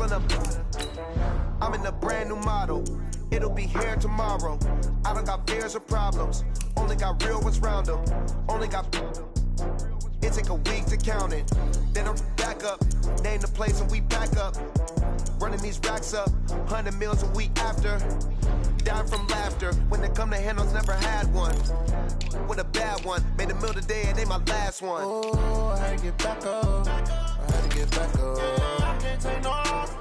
pulling up. I'm in a brand new model. It'll be here tomorrow. I don't got fears or problems. Only got real ones round them. Only got. It take a week to count it. Then I'm back up. Name the place and we back up. Running these racks up. 100 meals a week after. Down from laughter. When they come to handles, never had one. With a bad one. Made a meal today and ain't my last one. Oh, I had to get back up. I had to get back up. I can't take no loss.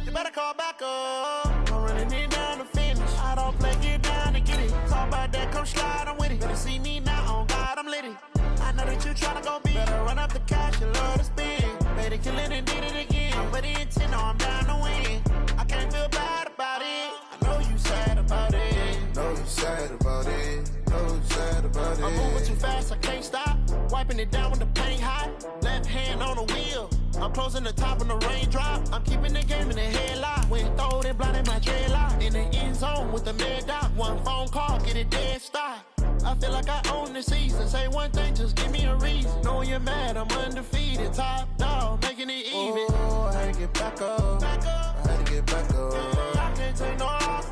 You better call back up. I'm running it down to finish. I don't play, get down to get it. Talk about that, come slide, I'm with it. Better see me now, on God, I'm litty. I know that you tryna go big. Better run up the cash, you love to spend. Better kill it and did it again. But the intent, no, I'm down to win. I can't feel bad about it. I know you sad about it. Know you sad about it. Know you sad about it. I'm moving too fast, I can't stop. Wiping it down with the paint hot. Left hand on the wheel. I'm closing the top when the raindrop. I'm keeping the game in the headlock. When throwed and blinded my dreadlock. In the end zone with the mad dot. One phone call, get it dead stop. I feel like I own the season. Say one thing, just give me a reason. Knowing you're mad, I'm undefeated. Top dog, making it even. Oh, I had to get back up. I had to get back up. I can't take no loss.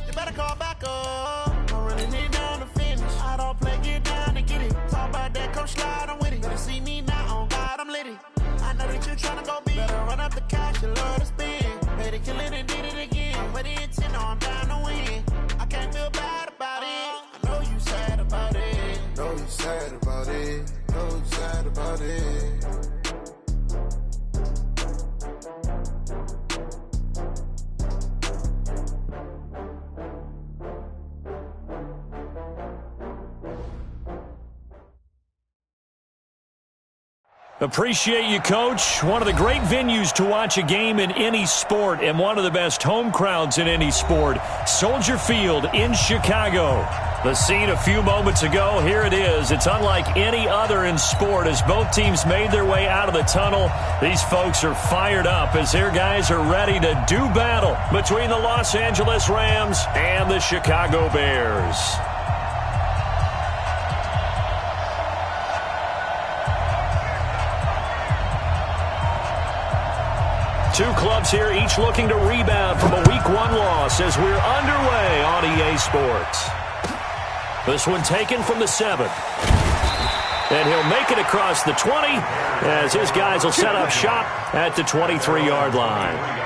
You better call back up. I'm running it down to finish. I don't play, get down to get it. Talk about that, come slide, I'm with it. Better see me now, on God, I'm litty. I know that you tryna go big. Better run up the cash, you love to spend. Better kill it and did it again. But the intent, no, I'm down to win. I can't feel bad about it. I know you sad about it. Know you sad about it. Know you sad about it. Appreciate you, Coach. One of the great venues to watch a game in any sport and one of the best home crowds in any sport. Soldier Field in Chicago. The scene a few moments ago, here it is. It's unlike any other in sport as both teams made their way out of the tunnel. These folks are fired up as their guys are ready to do battle between the Los Angeles Rams and the Chicago Bears. Two clubs here, each looking to rebound from a Week 1 loss as we're underway on EA Sports. This one taken from the 7. And he'll make it across the 20 as his guys will set up shop at the 23-yard line.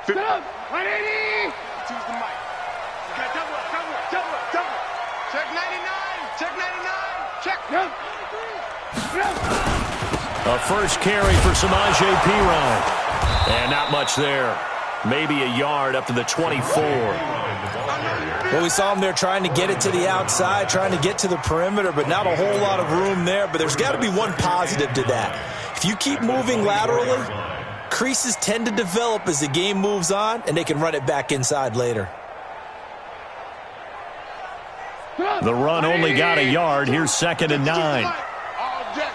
Up, 180! Choose the mic. Okay, double up. Check 99, check. A first carry for Samaje Perine. And not much there. Maybe a yard up to the 24. Well, we saw him there trying to get it to the outside, trying to get to the perimeter, but not a whole lot of room there. But there's got to be one positive to that. If you keep moving laterally, creases tend to develop as the game moves on, and they can run it back inside later. The run only got a yard. Here's 2nd and 9. All day,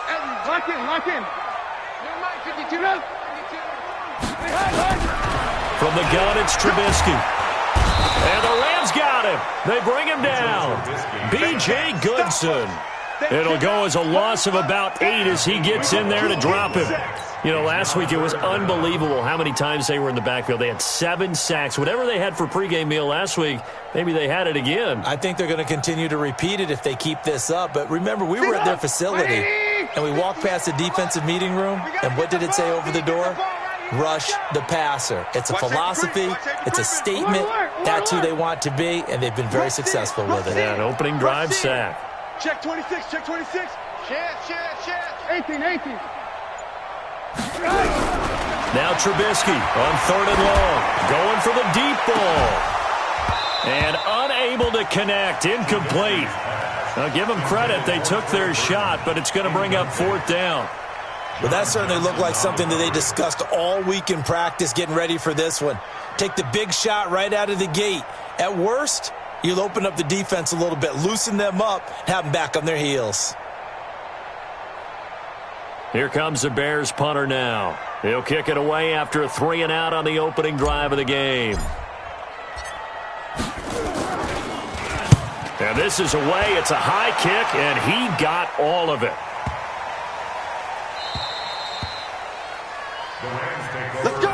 every lock in. Never mind, 52. From the gun, it's Trubisky. And the Rams got him. They bring him down. B.J. Goodson. It'll go as a loss of about 8 as he gets in there to drop him. You know, last week it was unbelievable how many times they were in the backfield. They had 7 sacks. Whatever they had for pregame meal last week, maybe they had it again. I think they're going to continue to repeat it if they keep this up. But remember, we were at their facility, and we walked past the defensive meeting room, and what did it say over the door? Rush the passer. It's a philosophy. It's a statement. That's who they want to be, and they've been very successful with it. Yeah, an opening drive sack. Check 26, check 26. Chance. 18. Now Trubisky on 3rd and long. Going for the deep ball. And unable to connect. Incomplete. Now give them credit. They took their shot, but it's going to bring up 4th down. Well, that certainly looked like something that they discussed all week in practice getting ready for this one. Take the big shot right out of the gate. At worst, you'll open up the defense a little bit, loosen them up, have them back on their heels. Here comes the Bears punter now. He'll kick it away after a 3-and-out on the opening drive of the game. And this is away. It's a high kick, and he got all of it. Let's go.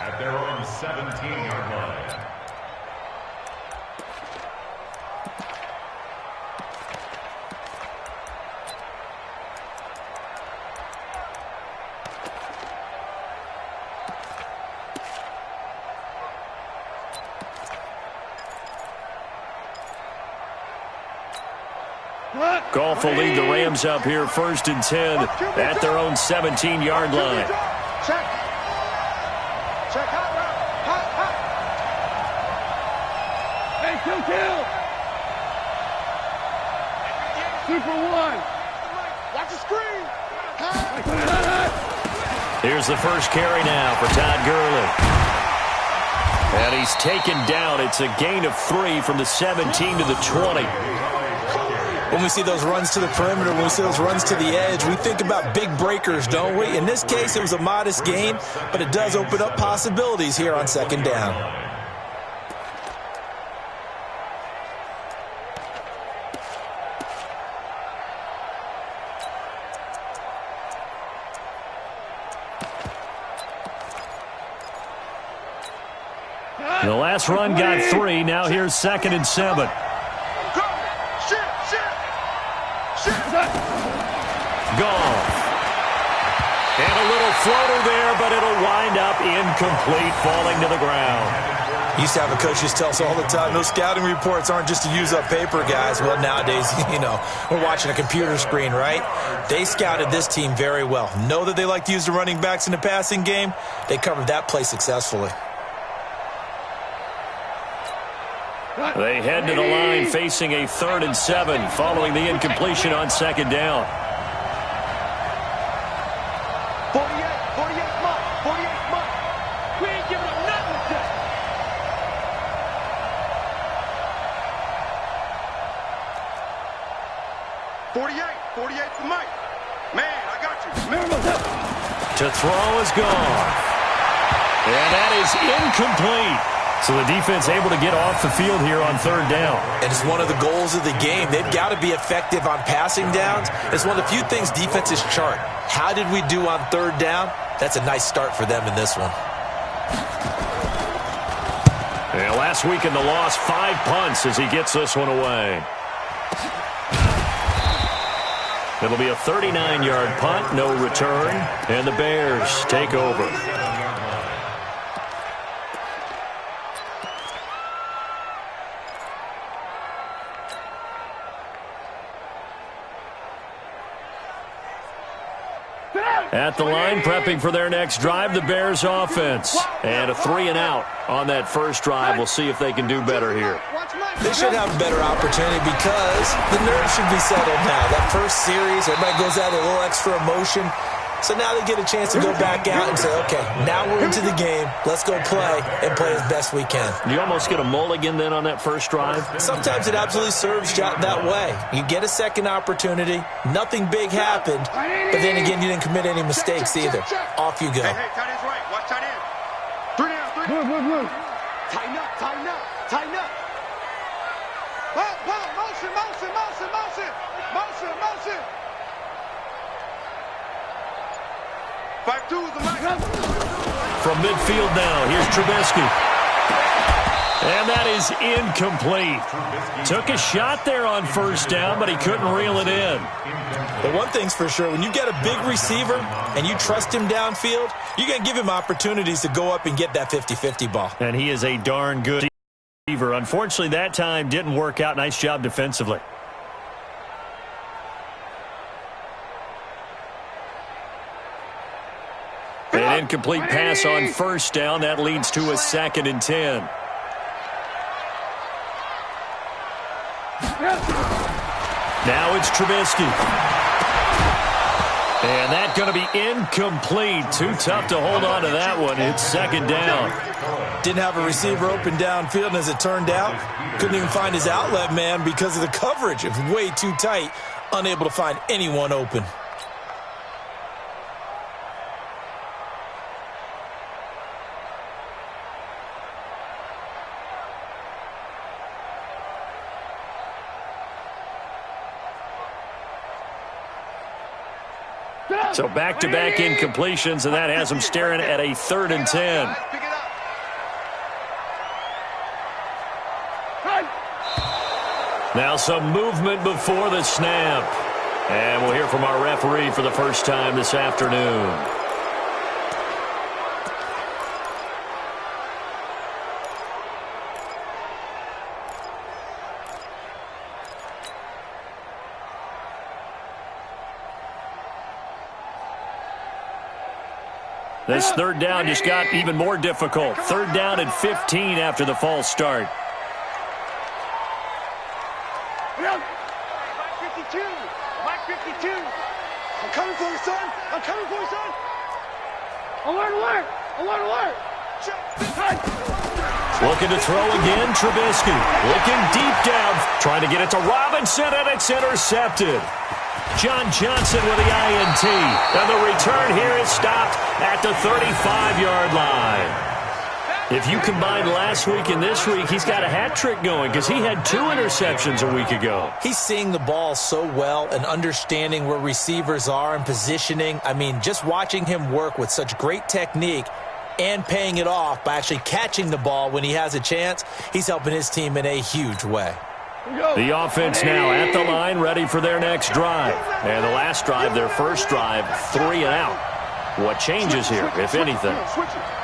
At their own 17-yard line. Goff will lead the Rams up here 1st and 10 at their own 17-yard line. Check hot. Hey, kill. 2 for 1. Watch the screen. Here's the first carry now for Todd Gurley. And he's taken down. It's a gain of 3 from the 17 to the 20. When we see those runs to the perimeter, when we see those runs to the edge, we think about big breakers, don't we? In this case, it was a modest gain, but it does open up possibilities here on 2nd down. The last run got 3. Now here's 2nd and 7. Goff. And a little floater there, but it'll wind up incomplete, falling to the ground. Used to have a coach just tell us all the time, those scouting reports aren't just to use up paper, guys. Well, nowadays, we're watching a computer screen, right? They scouted this team very well. Know that they like to use the running backs in the passing game. They covered that play successfully. They head to the line facing a 3rd and 7 following the incompletion on 2nd down. 48 month. We ain't giving up nothing today. 48 for Mike. Man, I got you. To throw is gone. And that is incomplete. So the defense able to get off the field here on 3rd down. And it's one of the goals of the game. They've got to be effective on passing downs. It's one of the few things defenses chart. How did we do on 3rd down? That's a nice start for them in this one. Yeah, last week in the loss, 5 punts as he gets this one away. It'll be a 39-yard punt, no return, and the Bears take over. At the line, prepping for their next drive, the Bears offense. And a 3-and-out on that first drive. We'll see if they can do better here. They should have a better opportunity because the nerves should be settled now. That first series, everybody goes out with a little extra emotion. So now they get a chance to go back out and say, okay, now we're into the game. Let's go play and play as best we can. You almost get a mulligan then on that first drive? Sometimes it absolutely serves that way. You get a second opportunity. Nothing big happened. But then again, you didn't commit any mistakes either. Off you go. Hey, tight end's right. Watch tight end. 3 down, 3 down. Move. Tighten up, tighten up, tighten up. Pop, motion. Motion. 5-2 is the max. From midfield now, here's Trubisky. And that is incomplete. Took a shot there on first down, but he couldn't reel it in. But one thing's for sure, when you get a big receiver and you trust him downfield, you're going to give him opportunities to go up and get that 50-50 ball. And he is a darn good receiver. Unfortunately, that time didn't work out. Nice job defensively. An incomplete pass on first down. That leads to a 2nd and 10. Now it's Trubisky. And that's going to be incomplete. Too tough to hold on to that one. It's 2nd down. Didn't have a receiver open downfield, and as it turned out, couldn't even find his outlet man because of the coverage. It was way too tight, unable to find anyone open. So back-to-back incompletions, and that has them staring at a 3rd and 10. Now some movement before the snap. And we'll hear from our referee for the first time this afternoon. This 3rd down just got even more difficult. 3rd down and 15 after the false start. Mike 52. Mike 52. I'm coming for you, son. Alert. Looking to throw again, Trubisky. Looking deep down, trying to get it to Robinson, and it's intercepted. John Johnson with the INT. And the return here is stopped at the 35-yard line. If you combine last week and this week, he's got a hat trick going because he had 2 interceptions a week ago. He's seeing the ball so well and understanding where receivers are and positioning. I mean, just watching him work with such great technique and paying it off by actually catching the ball when he has a chance, he's helping his team in a huge way. The offense now at the line, ready for their next drive. And the last drive, their first drive, 3 and out. What changes here, if anything?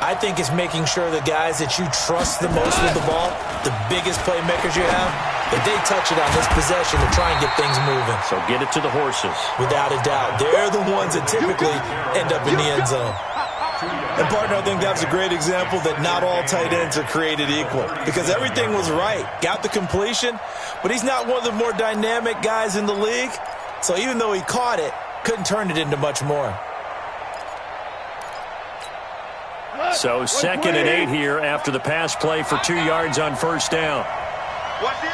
I think it's making sure the guys that you trust the most with the ball, the biggest playmakers you have, that they touch it on this possession to try and get things moving. So get it to the horses. Without a doubt. They're the ones that typically end up in the end zone. And, partner, I think that's a great example that not all tight ends are created equal because everything was right. Got the completion, but he's not one of the more dynamic guys in the league. So even though he caught it, couldn't turn it into much more. So 2nd and 8 here after the pass play for 2 yards on first down. What's the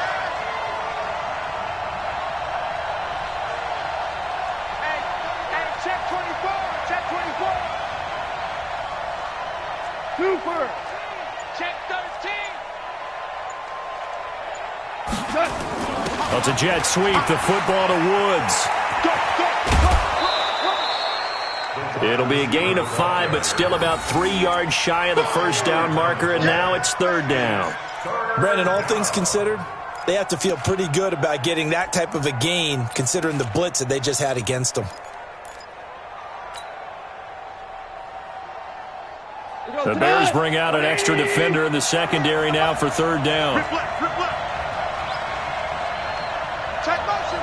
Hey, check 24. Check 24. Super. Check 13. Well, it's a jet sweep. The football to Woods. It'll be a gain of 5, but still about 3 yards shy of the first down marker, and now it's 3rd down. Brandon, all things considered, they have to feel pretty good about getting that type of a gain considering the blitz that they just had against them. The Bears bring out an extra defender in the secondary now for 3rd down. Check motion.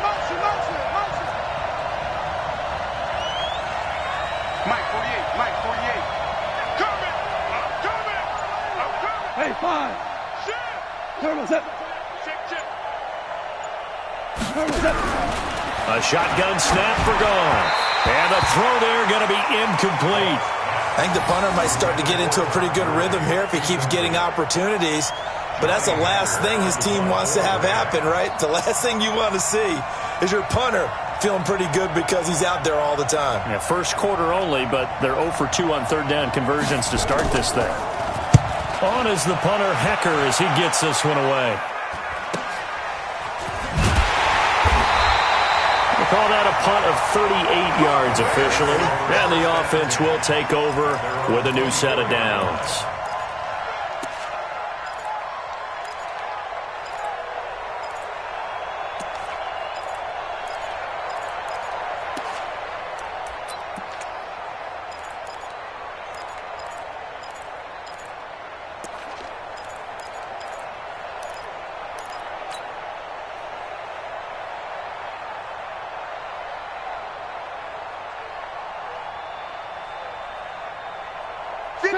Mike 48. Coming. Hey, 5. Turbo set. Check. A shotgun snap for gone. And the throw there going to be incomplete. I think the punter might start to get into a pretty good rhythm here if he keeps getting opportunities. But that's the last thing his team wants to have happen, right? The last thing you want to see is your punter feeling pretty good because he's out there all the time. Yeah, first quarter only, but they're 0 for 2 on third down conversions to start this thing. On is the punter, Hecker, as he gets this one away. We'll call that a punt of 38 yards officially. And the offense will take over with a new set of downs.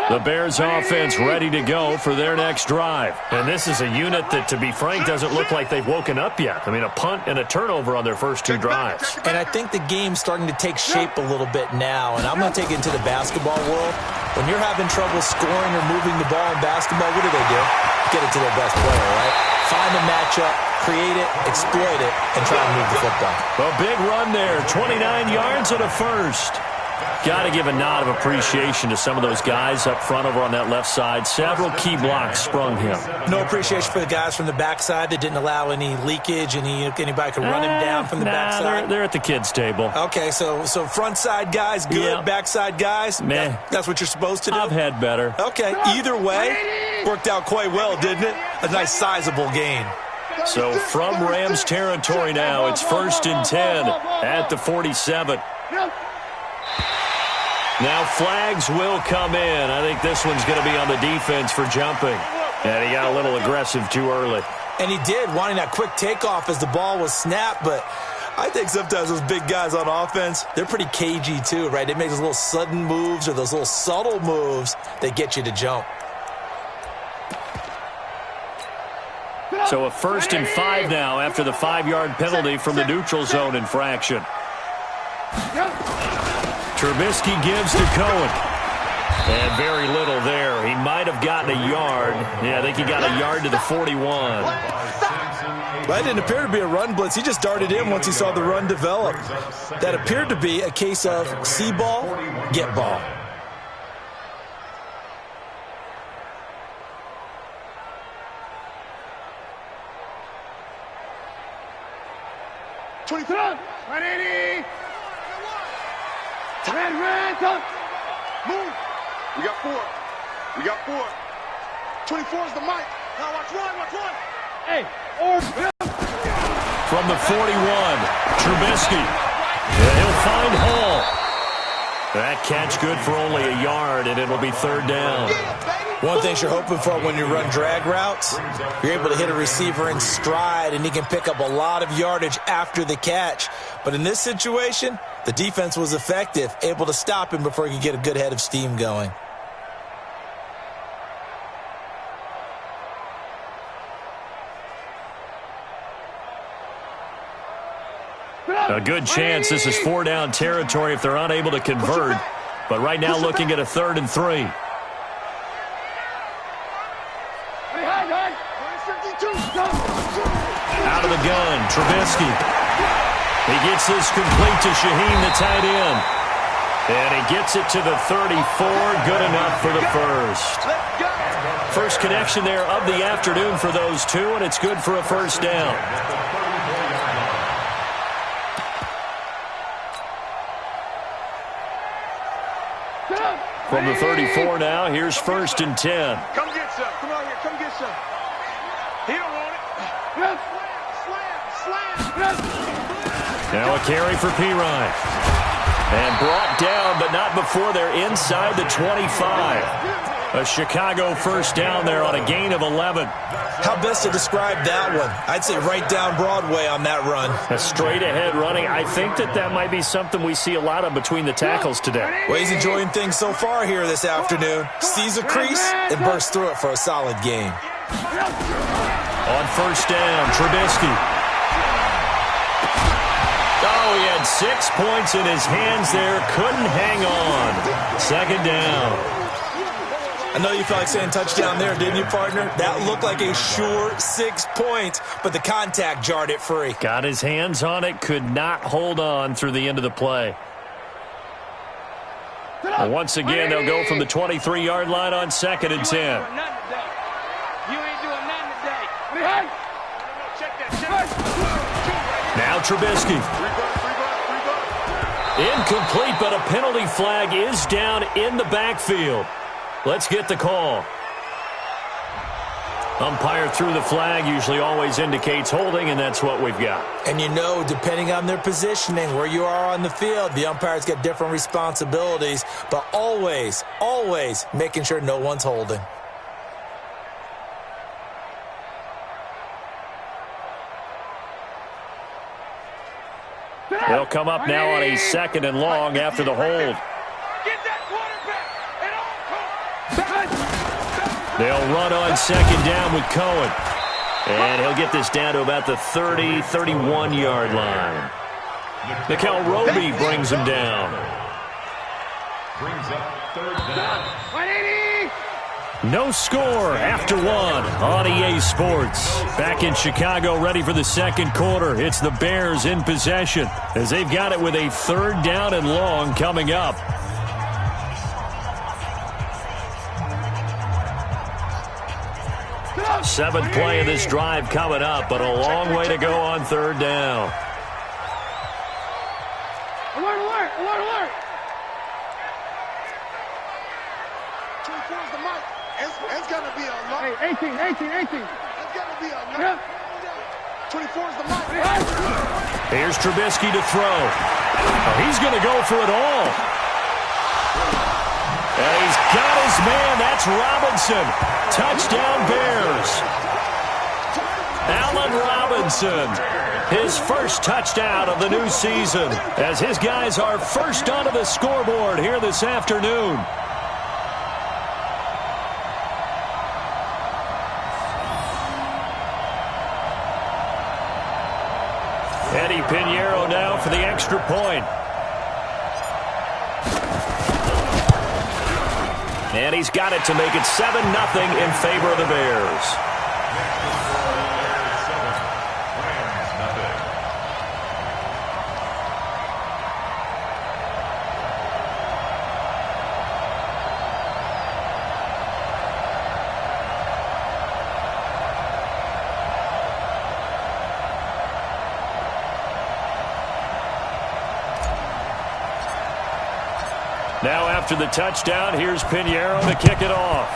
The Bears offense ready to go for their next drive. And this is a unit that, to be frank, doesn't look like they've woken up yet. I mean, a punt and a turnover on their first 2 drives. And I think the game's starting to take shape a little bit now. And I'm going to take it into the basketball world. When you're having trouble scoring or moving the ball in basketball, what do? Get it to their best player, right? Find a matchup, create it, exploit it, and try to move the football. A big run there, 29 yards and a first. Got to give a nod of appreciation to some of those guys up front over on that left side. Several key blocks sprung him. No appreciation for the guys from the backside that didn't allow any leakage, anybody could run him down from the backside. They're at the kids' table. Okay, so front side guys, good. Yeah. Backside guys, meh. That's what you're supposed to do? I've had better. Okay, either way, worked out quite well, didn't it? A nice sizable gain. So from Rams territory now, it's 1st and 10 at the 47. Now flags will come in. I think this one's going to be on the defense for jumping. And he got a little aggressive too early. And he did, wanting that quick takeoff as the ball was snapped. But I think sometimes those big guys on offense, they're pretty cagey too, right? They make those little sudden moves or those little subtle moves that get you to jump. So a 1st and 5 now after the 5-yard penalty from the neutral zone infraction. Trubisky gives to Cohen. And very little there. He might have gotten a yard. Yeah, I think he got a yard to the 41. But it didn't appear to be a run blitz. He just darted in once he saw the run develop. That appeared to be a case of see ball, get ball. Move. We got 4. 24 is the mic. Now watch one. Hey. From the 41, Trubisky. And he'll find Hall. That catch good for only a yard, and it'll be 3rd down. One thing you're hoping for when you run drag routes, you're able to hit a receiver in stride, and he can pick up a lot of yardage after the catch. But in this situation, the defense was effective, able to stop him before he could get a good head of steam going. A good chance this is 4-down territory if they're unable to convert. But right now looking at a 3rd and 3. Out of the gun, Trubisky. He gets this complete to Shaheen, the tight end. And he gets it to the 34. Good enough for the first. First connection there of the afternoon for those two, and it's good for a 1st down. From the 34 now, here's 1st and 10. Come get some. Come on here. Come get some. He don't want it. Slam. Now a carry for Pirine. And brought down, but not before they're inside the 25. A Chicago 1st down there on a gain of 11. How best to describe that one? I'd say right down Broadway on that run. A straight-ahead running. I think that might be something we see a lot of between the tackles today. Well, he's enjoying things so far here this afternoon. Sees a crease and bursts through it for a solid gain. On 1st down, Trubisky. Oh, he had 6 points in his hands there. Couldn't hang on. Second down. I know you felt like saying touchdown there, didn't you, partner? That looked like a sure 6 points, but the contact jarred it free. Got his hands on it, could not hold on through the end of the play. Well, once again, they'll go from the 23-yard line on 2nd and 10. You ain't doing nothing today. Now Trubisky. Incomplete, but a penalty flag is down in the backfield. Let's get the call. Umpire threw the flag, usually always indicates holding, and that's what we've got. And you know, depending on their positioning, where you are on the field, the umpires get different responsibilities, but always, always making sure no one's holding. They'll come up now on a 2nd and long after the hold. They'll run on 2nd down with Cohen. And he'll get this down to about the 30, 31-yard line. Mikel Roby brings him down. Brings up 3rd down. No score after 1 on EA Sports. Back in Chicago, ready for the 2nd quarter. It's the Bears in possession as they've got it with a 3rd down and long coming up. Seventh play of this drive coming up, but a long way to go on 3rd down. Alert, alert, alert, alert. 24 is the mic. It's going to be a lot. Hey, 18. It's going to be a lot. 24 is the mic. Here's Trubisky to throw. He's going to go for it all. And he's got his man. That's Robinson. Touchdown Bears. Allen Robinson. His first touchdown of the new season as his guys are first onto the scoreboard here this afternoon. Eddie Pinheiro now for the extra point. And he's got it to make it 7-0 in favor of the Bears. Now after the touchdown, here's Pinheiro to kick it off.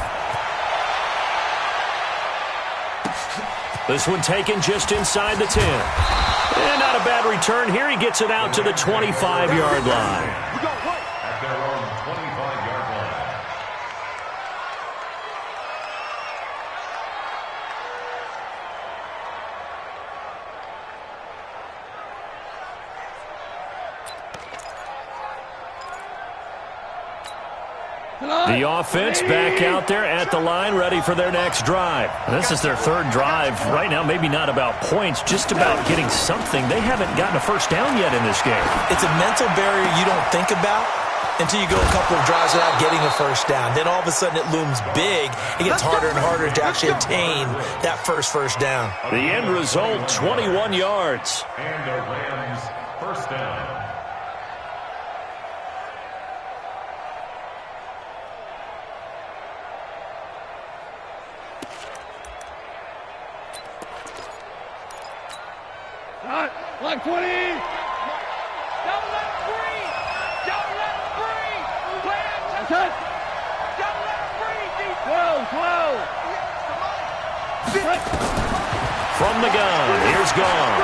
This one taken just inside the 10. And not a bad return here. He gets it out to the 25-yard line. At their own 25-yard line. The offense back out there at the line, ready for their next drive. This is their 3rd drive. Right now, maybe not about points, just about getting something. They haven't gotten a first down yet in this game. It's a mental barrier you don't think about until you go a couple of drives without getting a first down. Then all of a sudden it looms big. It gets harder and harder to actually attain that first down. The end result, 21 yards. And the Rams first down. Like 20. Don't let him breathe. Don't let him breathe. Play it. Don't let him breathe. Whoa. From the gun, here's Gone.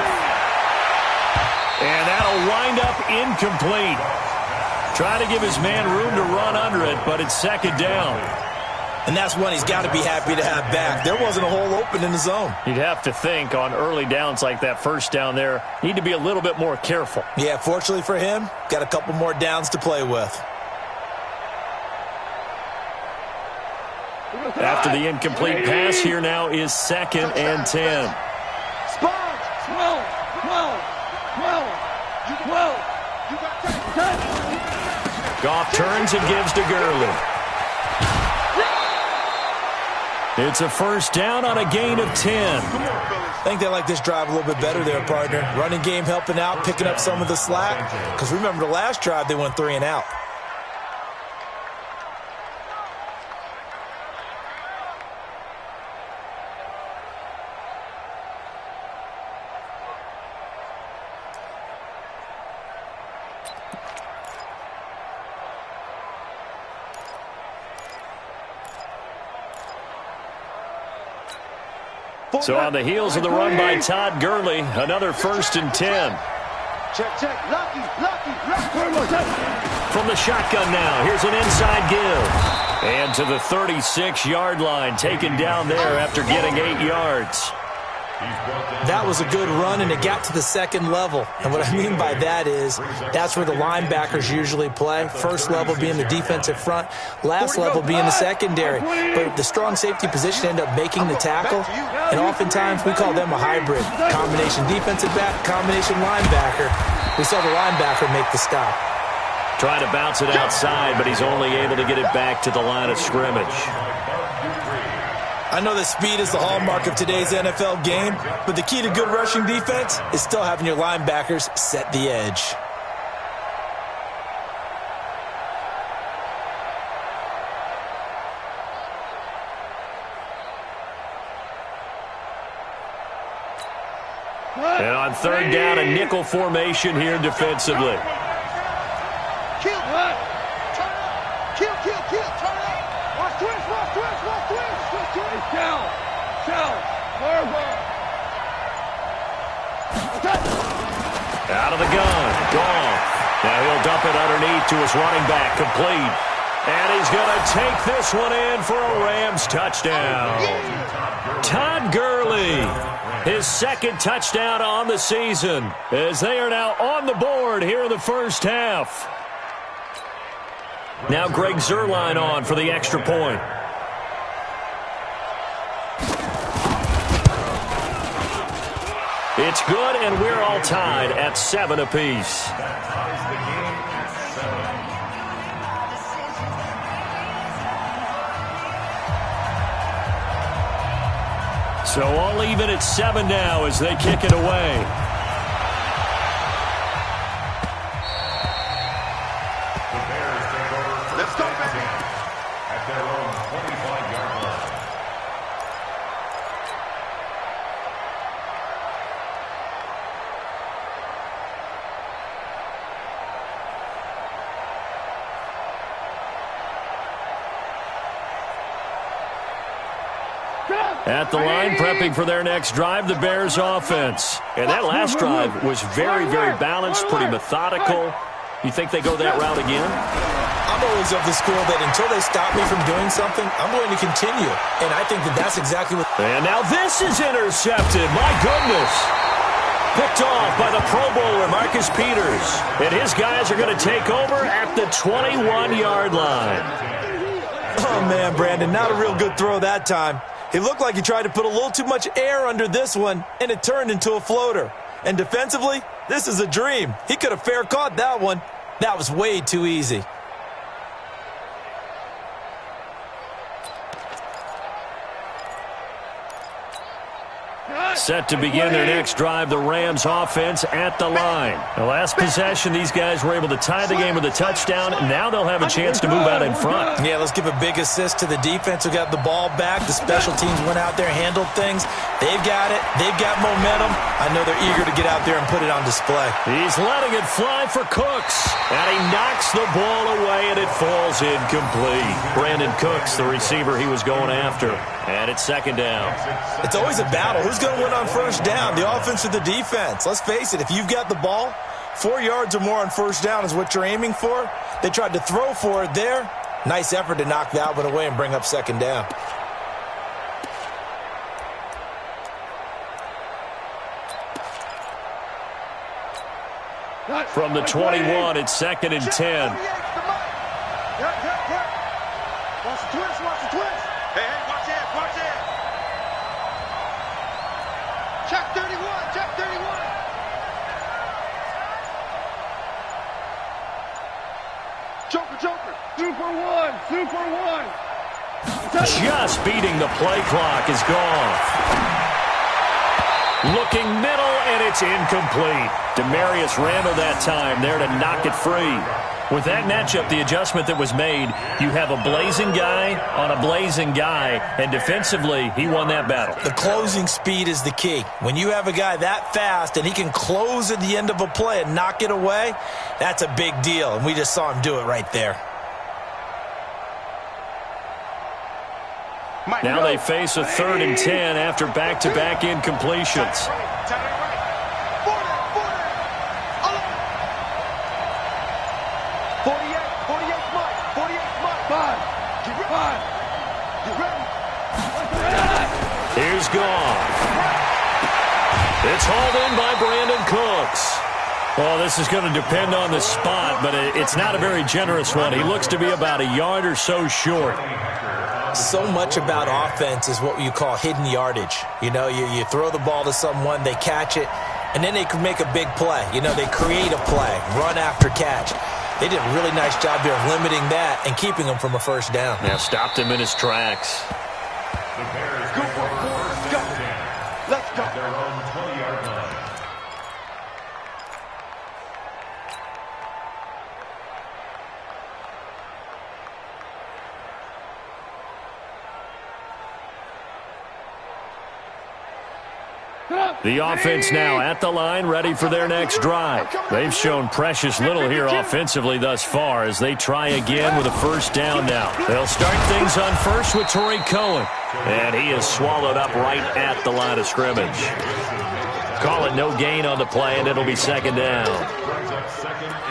And that'll wind up incomplete. Trying to give his man room to run under it, but it's 2nd down. And that's one he's got to be happy to have back. There wasn't a hole open in the zone. You'd have to think on early downs like that first down there, need to be a little bit more careful. Yeah, fortunately for him, got a couple more downs to play with. After the incomplete pass, here now is 2nd and 10. Spot. 12. Goff turns and gives to Gurley. It's a first down on a gain of 10. I think they like this drive a little bit better there, partner. Running game helping out, picking up some of the slack. Because remember the last drive, they went 3 and out. So on the heels of the run by Todd Gurley, another 1st and 10. Check, check. Lucky. From the shotgun now, here's an inside give. And to the 36-yard line, taken down there after getting 8 yards. That was a good run, and it got to the second level. And what I mean by that is that's where the linebackers usually play. First level being the defensive front, last level being the secondary. But the strong safety position ended up making the tackle, and oftentimes we call them a hybrid. Combination defensive back, combination linebacker. We saw the linebacker make the stop. Trying to bounce it outside, but he's only able to get it back to the line of scrimmage. I know that speed is the hallmark of today's NFL game, but the key to good rushing defense is still having your linebackers set the edge. And on 3rd down, a nickel formation here defensively. Kill. Turn up. Watch twist. Out of the gun. Gone. Now he'll dump it underneath to his running back. Complete. And he's going to take this one in for a Rams touchdown. Todd Gurley, his 2nd touchdown on the season, as they are now on the board here in the first half. Now Greg Zuerlein on for the extra point. It's good, and we're all tied at 7 apiece. So all even at 7 now as they kick it away. Let's go, baby. At their own 25-yard line. At the line, prepping for their next drive, the Bears offense. And that last drive was very, very balanced, pretty methodical. You think they go that route again? I'm always of the school that until they stop me from doing something, I'm going to continue. And I think that that's exactly what... And now this is intercepted. My goodness. Picked off by the Pro Bowler, Marcus Peters. And his guys are going to take over at the 21-yard line. Oh, man, Brandon, not a real good throw that time. He looked like he tried to put a little too much air under this one, and it turned into a floater. And defensively, this is a dream. He could have fair caught that one. That was way too easy. Set to begin their next drive, the Rams offense at the line. The last possession, these guys were able to tie the game with a touchdown, and now they'll have a chance to move out in front. Yeah, let's give a big assist to the defense who got the ball back. The special teams went out there, handled things. They've got it. They've got momentum. I know they're eager to get out there and put it on display. He's letting it fly for Cooks, and he knocks the ball away, and it falls incomplete. Brandon Cooks, the receiver he was going after, and it's 2nd down. It's always a battle. Who's going to win on 1st down, the offense or the defense? Let's face it, if you've got the ball, 4 yards or more on 1st down is what you're aiming for. They tried to throw for it there. Nice effort to knock that one away and bring up 2nd down. From the 21, it's 2nd and 10. Watch the twist. Hey, watch it. Check 31. Joker, Joker. Super one. Super one. Just beating the play clock is gone. Looking middle, and it's incomplete. Demarius Randall that time there to knock it free. With that matchup, the adjustment that was made, you have a blazing guy on a blazing guy, and defensively, he won that battle. The closing speed is the key. When you have a guy that fast and he can close at the end of a play and knock it away, that's a big deal, and we just saw him do it right there. Now they face a 3rd and 10 after back-to-back incompletions. 48 Mike. 48 Mike. Five. Get ready. Here's gone. It's hauled in by Brandon Cooks. Well, this is going to depend on the spot, but it's not a very generous one. He looks to be about a yard or so short. So much about offense is what you call hidden yardage. You know, you throw the ball to someone, they catch it, and then they can make a big play. You know, they create a play, run after catch. They did a really nice job there of limiting that and keeping him from a first down. Yeah, stopped him in his tracks. The Bears Go for it, Let's go. Let's go. at their own 20-yard line. The offense now at the line, ready for their next drive. They've shown precious little here offensively thus far as they try again with a first down now. They'll start things on first with Torrey Cohen. And he is swallowed up right at the line of scrimmage. Call it no gain on the play, and it'll be second down.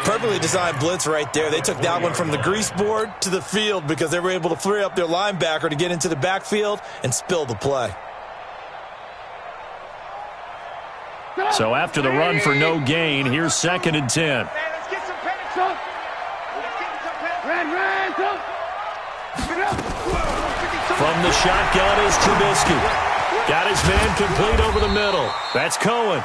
Perfectly designed blitz right there. They took that one from the grease board to the field because they were able to free up their linebacker to get into the backfield and spill the play. So after the run for no gain, here's 2nd and 10. Let's get some penalty. From the shotgun is Trubisky. Got his man complete over the middle. That's Cohen.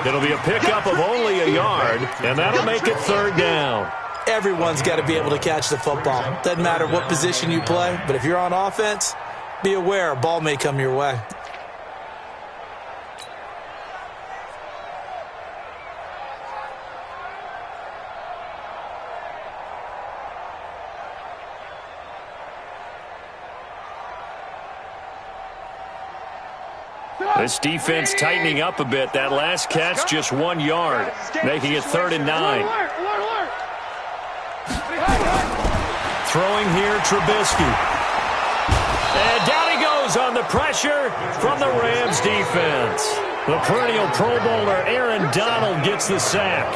It'll be a pickup of only a yard, and that'll make it 3rd down. Everyone's got to be able to catch the football. Doesn't matter what position you play, but if you're on offense, be aware a ball may come your way. This defense tightening up a bit. That last catch just 1 yard, making it 3rd and 9. Throwing here, Trubisky. And down he goes on the pressure from the Rams defense. The perennial Pro Bowler Aaron Donald gets the sack.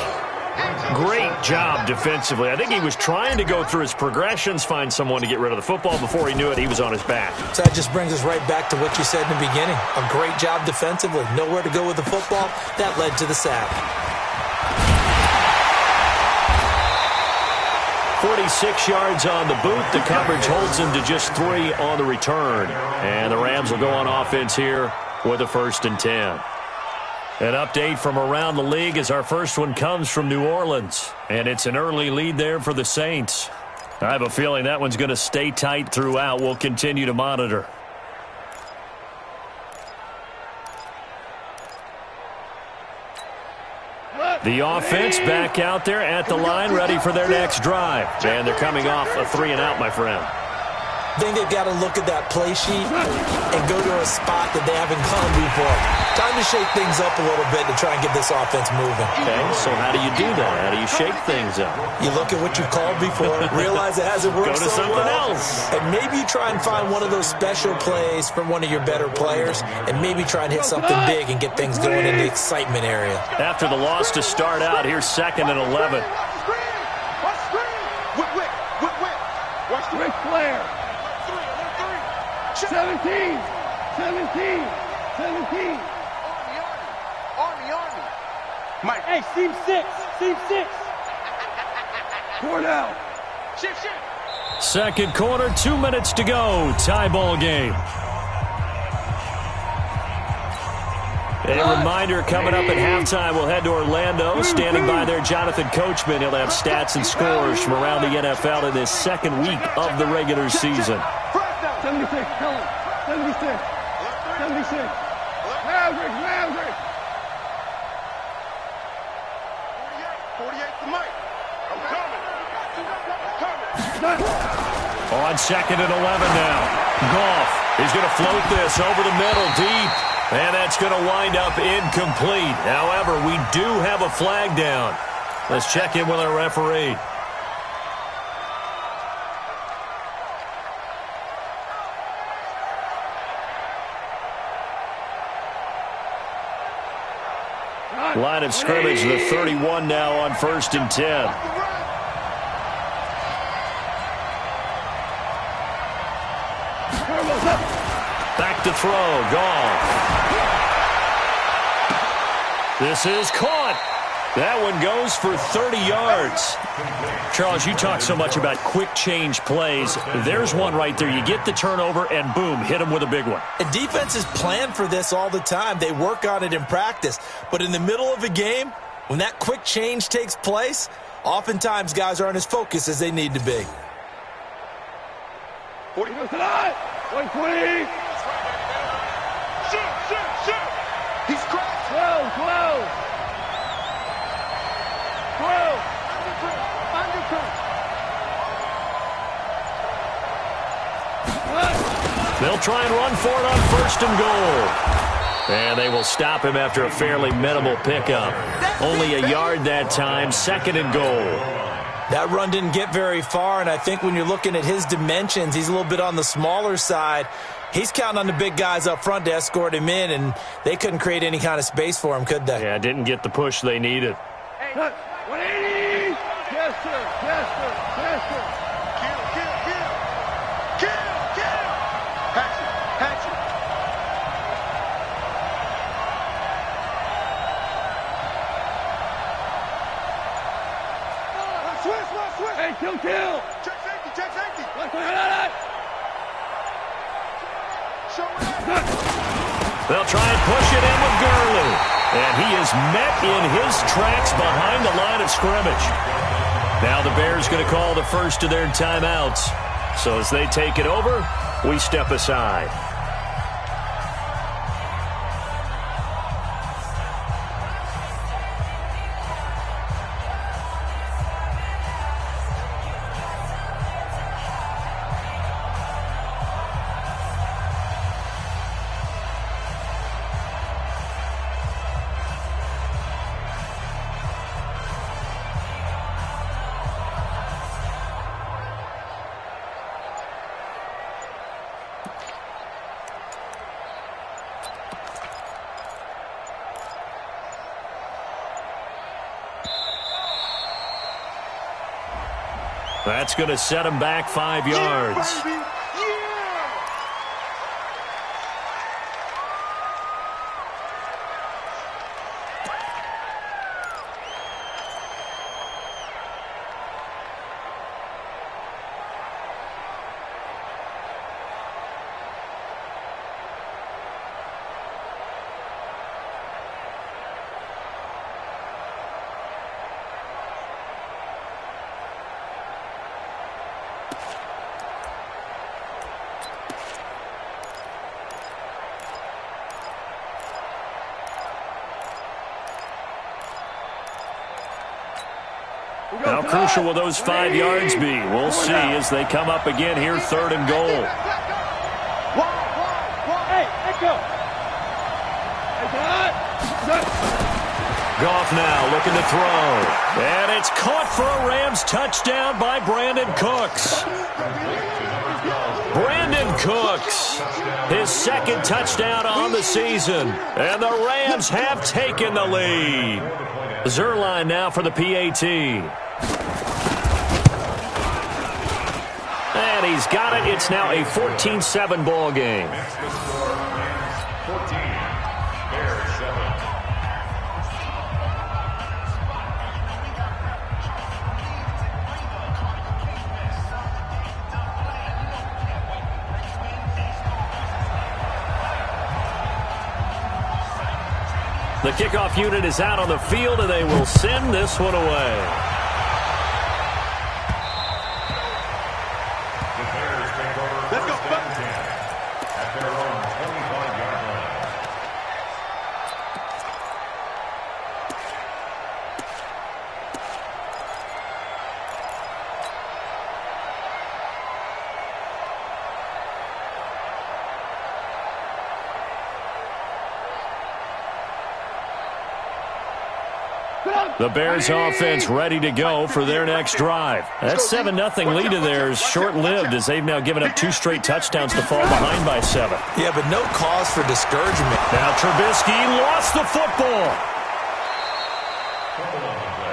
Great job defensively. I think he was trying to go through his progressions, find someone to get rid of the football. Before he knew it, he was on his back. So that just brings us right back to what you said in the beginning. A great job defensively. Nowhere to go with the football. That led to the sack. 46 yards on the boot. The coverage holds him to just 3 on the return. And the Rams will go on offense here with a 1st and 10. An update from around the league as our first one comes from New Orleans. And it's an early lead there for the Saints. I have a feeling that one's going to stay tight throughout. We'll continue to monitor. The offense back out there at the line, ready for their next drive. And they're coming off a 3-and-out, my friend. I think they've got to look at that play sheet and go to a spot that they haven't gone before. Time to shake things up a little bit to try and get this offense moving. Okay, so how do you do that? How do you shake things up? You look at what you've called before, realize it hasn't worked Go to so something well, else. and maybe try and find one of those special plays from one of your better players, and maybe try and hit something big and get things going in the excitement area. After the loss to start out, here's 2nd and 11. Ric Flair. 17. 17. 17. Army. Mike. Hey, seam 6. Seam 6. Cornell. Shift. 2nd quarter, 2 minutes to go. Tie ball game. A reminder, coming up at halftime, we'll head to Orlando. Standing by there, Jonathan Coachman. He'll have stats and scores from around the NFL in this second week of the regular season. 76, tell him. 76. 76. Maverick. 48 to Mike. I'm coming. On 2nd and 11 now. Goff is going to float this over the middle deep. And that's going to wind up incomplete. However, we do have a flag down. Let's check in with our referee. Line of scrimmage, the 31 now on 1st and 10. Back to throw. Goff. This is caught. That one goes for 30 yards. Charles, you talk so much about quick change plays. There's one right there. You get the turnover, and boom, hit them with a big one. And defenses plan for this all the time. They work on it in practice. But in the middle of a game, when that quick change takes place, oftentimes guys aren't as focused as they need to be. 40 goes tonight. 120. Shoot. He's cracked. 12. 12. They'll try and run for it on 1st and goal. And they will stop him after a fairly minimal pickup. Only a yard that time, 2nd and goal. That run didn't get very far, and I think when you're looking at his dimensions, he's a little bit on the smaller side. He's counting on the big guys up front to escort him in, and they couldn't create any kind of space for him, could they? Yeah, didn't get the push they needed. 180. Yes, sir. Kill. Hatchet. Switch. Hey, kill. Check safety. They'll try and push it in with Gurley. And he is met in his tracks behind the line of scrimmage. Now the Bears going to call the first of their timeouts. So as they take it over, we step aside. That's going to set him back 5 yards. Yeah, baby. How crucial will those 5 yards be? We'll see as they come up again here, 3rd and goal. Hey, let go. Goff now looking to throw. And it's caught for a Rams touchdown by Brandon Cooks. Brandon Cooks, his 2nd touchdown on the season. And the Rams have taken the lead. Zerline now for the PAT. And he's got it. It's now a 14-7 ball game. 14, Bears 7. The kickoff unit is out on the field, and they will send this one away. Let's go. At their own 25-yard line. The Bears offense ready to go for their next drive. That 7-0 lead of theirs short-lived as they've now given up 2 straight touchdowns to fall behind by 7. Yeah, but no cause for discouragement. Now Trubisky lost the football.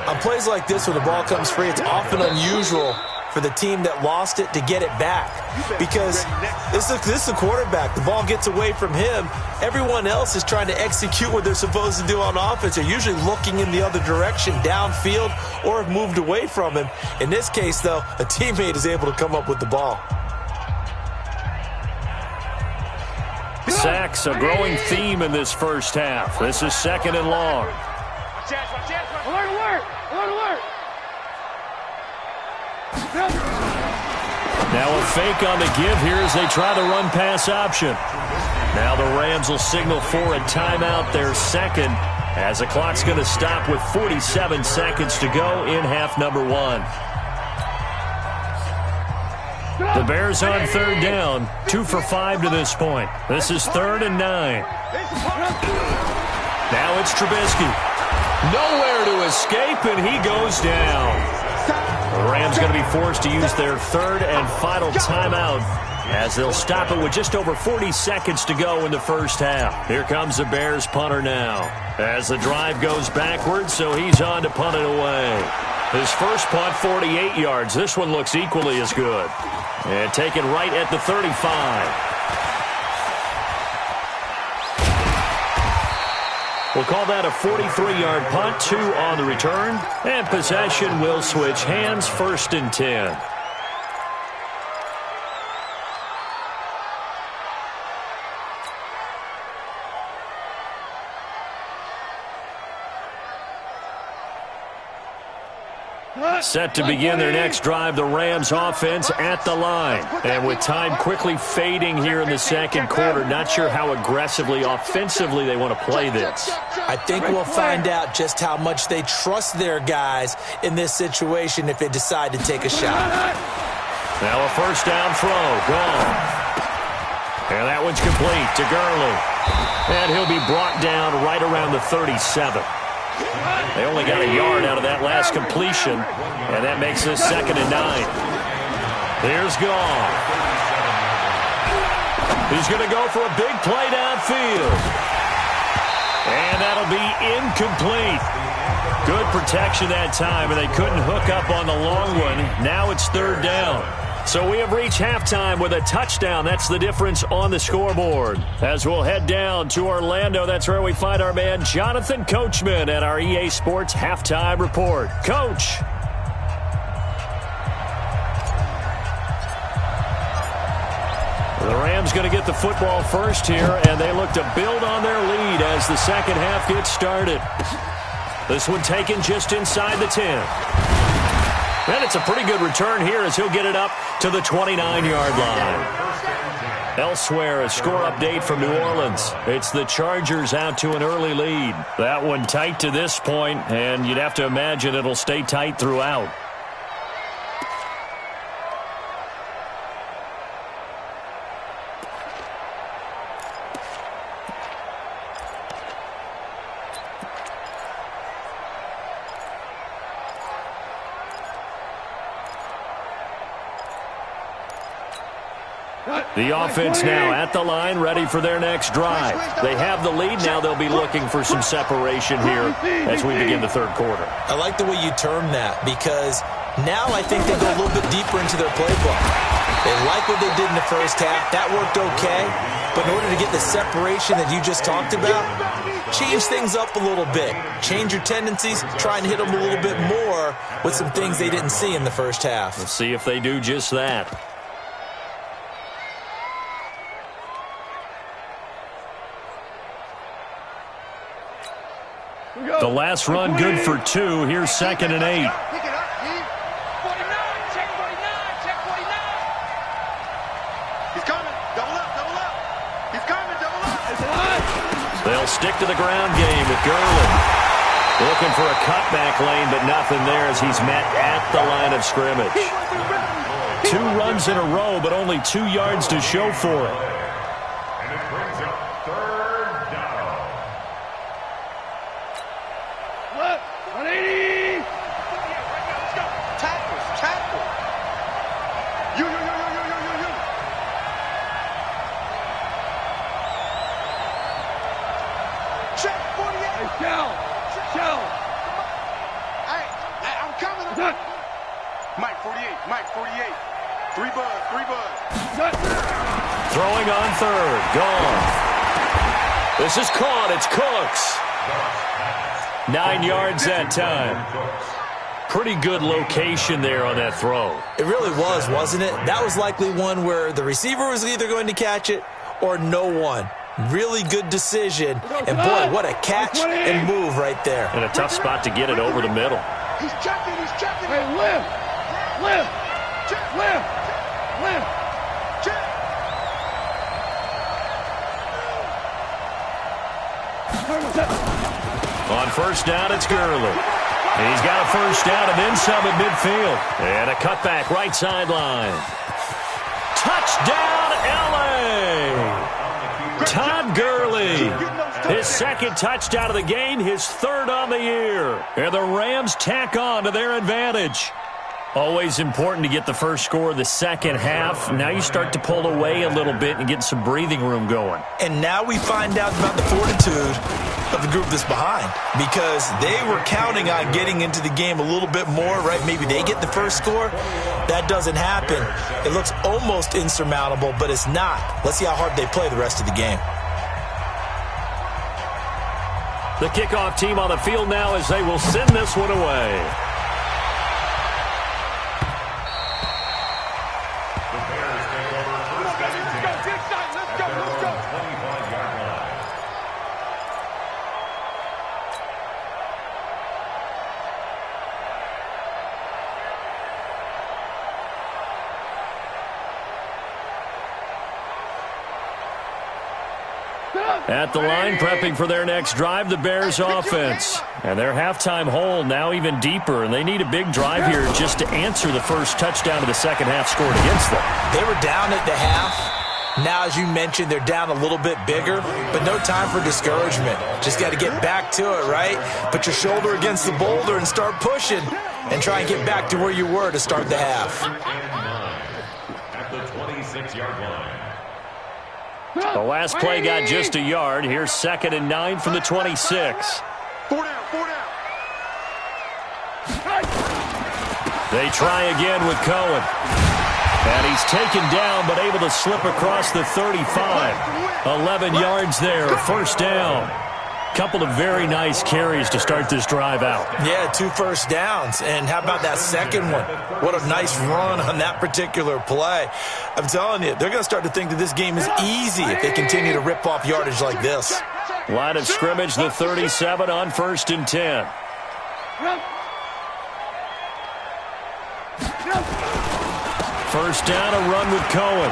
On plays like this, when the ball comes free, it's often unusual for the team that lost it to get it back. Because this is the quarterback. The ball gets away from him. Everyone else is trying to execute what they're supposed to do on offense. They're usually looking in the other direction, downfield, or have moved away from him. In this case, though, a teammate is able to come up with the ball. Sacks, a growing theme in this first half. This is 2nd and long. Alert! Now a fake on the give here as they try the run-pass option. Now the Rams will signal for a timeout, their second, as the clock's going to stop with 47 seconds to go in half number 1. The Bears on 3rd down, 2 for 5 to this point. This is 3rd and 9. Now it's Trubisky. Nowhere to escape, and he goes down. The Rams going to be forced to use their 3rd and final timeout as they'll stop it with just over 40 seconds to go in the first half. Here comes the Bears punter now as the drive goes backwards, so he's on to punt it away. His first punt, 48 yards. This one looks equally as good. And taken right at the 35. We'll call that a 43-yard punt, 2 on the return. And possession will switch hands, 1st and 10. Set to begin their next drive, the Rams offense at the line. And with time quickly fading here in the second quarter, not sure how aggressively, offensively they want to play this. I think we'll find out just how much they trust their guys in this situation if they decide to take a shot. Now a first down throw, gone. And that one's complete to Gurley. And he'll be brought down right around the 37. They only got a yard out of that last completion, and that makes this 2nd and 9. Here's Goff. He's going to go for a big play downfield. And that'll be incomplete. Good protection that time, and they couldn't hook up on the long one. Now it's 3rd down. So we have reached halftime with a touchdown. That's the difference on the scoreboard. As we'll head down to Orlando, that's where we find our man Jonathan Coachman at our EA Sports Halftime Report. Coach. The Rams going to get the football first here, and they look to build on their lead as the second half gets started. This one taken just inside the 10. And it's a pretty good return here as he'll get it up to the 29-yard line. Elsewhere, a score update from New Orleans. It's the Chargers out to an early lead. That one tight to this point, and you'd have to imagine it'll stay tight throughout. The offense now at the line, ready for their next drive. They have the lead. Now they'll be looking for some separation here as we begin the third quarter. I like the way you term that because now I think they go a little bit deeper into their playbook. They like what they did in the first half. That worked okay. But in order to get the separation that you just talked about, change things up a little bit. Change your tendencies. Try and hit them a little bit more with some things they didn't see in the first half. Let's see if they do just that. The last run good for 2. Here's 2nd and 8. Pick it up, Steve. 49, check 49, check 49. He's coming. Double up, double up. He's coming, double up. They'll stick to the ground game with Gurley. Looking for a cutback lane, but nothing there as he's met at the line of scrimmage. 2 runs in a row, but only 2 yards to show for it. And it brings up 3rd down. What? 180. Tackles, tackle. You. Check 48. Hey, Shell. Hey, I'm coming. Mike 48, Mike 48. 3 bud. Throwing on 3rd. Gone. This is caught. It's Cooks. 9 yards that time. Pretty good location there on that throw. It really was, wasn't it? That was likely one where the receiver was either going to catch it or no one. Really good decision. And, boy, what a catch and move right there. And a tough spot to get it over the middle. He's checking. Hey, lift. Check. On 1st down, it's Gurley. He's got a 1st down and then some at midfield. And a cutback right sideline. Touchdown, L.A. Todd Gurley. His 2nd touchdown of the game, his 3rd on the year. And the Rams tack on to their advantage. Always important to get the first score of the second half. Now you start to pull away a little bit and get some breathing room going. And now we find out about the fortitude of the group that's behind, because they were counting on getting into the game a little bit more, right? Maybe they get the first score. That doesn't happen. It looks almost insurmountable, but it's not. Let's see how hard they play the rest of the game. The kickoff team on the field now as they will send this one away. The Bears take over 1st and 10. Let's go. 25-yard line. At the line, prepping for their next drive, the Bears offense. And their halftime hole now even deeper, and they need a big drive here just to answer the first touchdown of the second half scored against them. They were down at the half. Now, as you mentioned, they're down a little bit bigger, but no time for discouragement. Just got to get back to it, right? Put your shoulder against the boulder and start pushing and try and get back to where you were to start the half. At the 26-yard line. The last play got just a yard. Here's 2nd and 9 from the 26. 4 down. They try again with Cohen. And he's taken down but able to slip across the 35. 11 yards there, 1st down. Couple of very nice carries to start this drive out. Yeah, 2 first downs. And how about that second one? What a nice run on that particular play. I'm telling you, they're going to start to think that this game is easy if they continue to rip off yardage like this. Line of scrimmage, the 37 on 1st and 10. First down, a run with Cohen.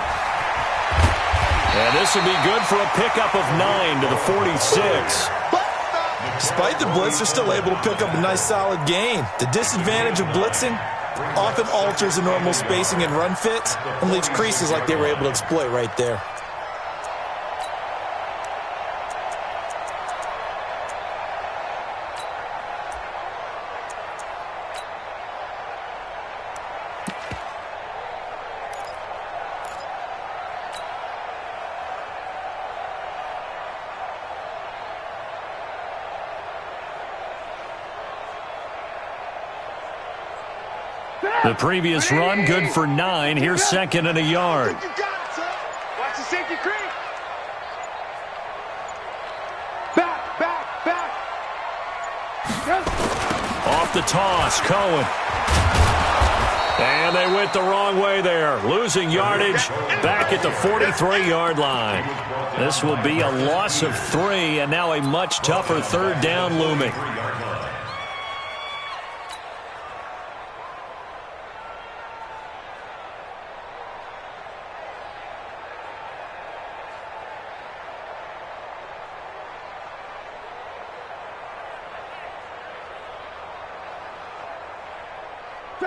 And this will be good for a pickup of 9 to the 46. Despite the blitz, they're still able to pick up a nice solid gain. The disadvantage of blitzing often alters the normal spacing and run fits and leaves creases like they were able to exploit right there. The previous run, good for 9. Here's 2nd and a yard. You got it, son. Watch the safety creep. Back. Off the toss, Cohen. And they went the wrong way there, losing yardage back at the 43-yard line. This will be a loss of 3, and now a much tougher third down looming.